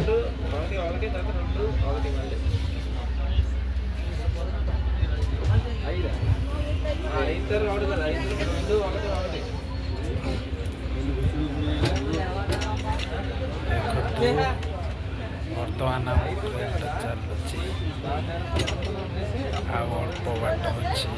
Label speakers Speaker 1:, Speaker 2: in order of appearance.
Speaker 1: రెండు ఒకటి ఒకటి తర్వాత రెండు ఒకటి మళ్ళీ ఐదు ఐదు ఒకటి కదా ఐదు రెండు ఒకటి ఒకటి
Speaker 2: ବର୍ତ୍ତମାନ ଟ୍ରେନ୍ଟା ଚାଲୁଛି ଆଉ ଅଳ୍ପ ବାଟ ଅଛି।